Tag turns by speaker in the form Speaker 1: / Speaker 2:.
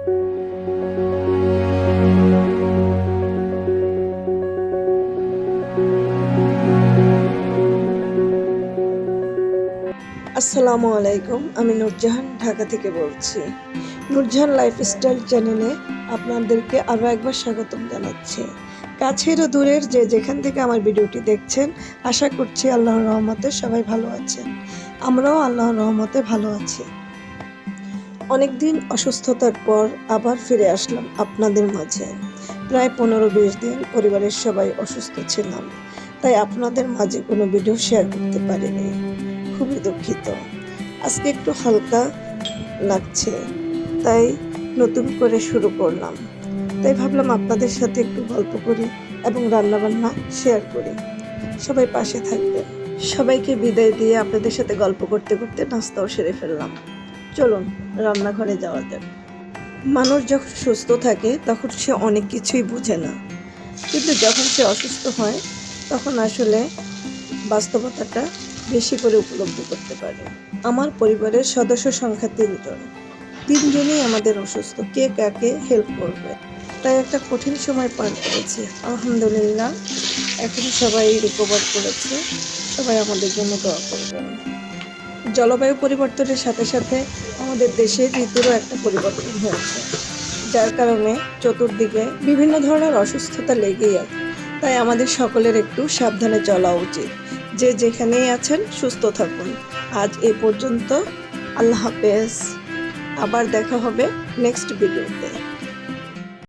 Speaker 1: আসসালামু আলাইকুম, আমি নূরজাহান ঢাকা থেকে বলছি। নূরজাহান লাইফস্টাইল চ্যানেলে আপনাদেরকে আরও একবার স্বাগতম জানাচ্ছি। কাছের ও দূরের যে যেখান থেকে আমার ভিডিওটি দেখছেন, আশা করছি আল্লাহর রহমতে সবাই ভালো আছেন। আমরাও আল্লাহর রহমতে ভালো আছি। অনেকদিন অসুস্থতার পর আবার ফিরে আসলাম আপনাদের মাঝে। প্রায় 15-20 দিন পরিবারের সবাই অসুস্থ ছিলাম, তাই আপনাদের মাঝে কোনো ভিডিও শেয়ার করতে পারিনি। খুবই দুঃখিত। আজকে একটু হালকা লাগছে, তাই নতুন করে শুরু করলাম। তাই ভাবলাম আপনাদের সাথে একটু গল্প করি এবং রান্নাবান্না শেয়ার করি। সবাই পাশে থাকবেন। সবাইকে বিদায় দিয়ে আপনাদের সাথে গল্প করতে করতে নাস্তাও সেরে ফেললাম। চলুন রান্নাঘরে যাওয়া যাক। মানুষ যখন সুস্থ থাকে তখন সে অনেক কিছুই বোঝে না, কিন্তু যখন সে অসুস্থ হয় তখন আসলে বাস্তবতাটা বেশি করে উপলব্ধি করতে পারে। আমার পরিবারের সদস্য সংখ্যা 3 জন। 3 জনই আমাদের অসুস্থ, কে কাকে হেল্প করবে, তাই একটা কঠিন সময় পার করেছি। আলহামদুলিল্লাহ এখন সবাই রিকভার করেছে। সবাই আমাদের জন্য দোয়া করবেন। জলবায়ু পরিবর্তনের সাথে সাথে আমাদের দেশের ঋতুরও একটা পরিবর্তন হয়েছে, যার কারণে চতুর্দিকে বিভিন্ন ধরনের অসুস্থতা লেগেই আছে। তাই আমাদের সকলের একটু সাবধানে চলা উচিত। যে যেখানেই আছেন সুস্থ থাকুন। আজ এই পর্যন্ত। আল্লাহ হাফেজ। আবার দেখা হবে নেক্সট ভিডিওতে।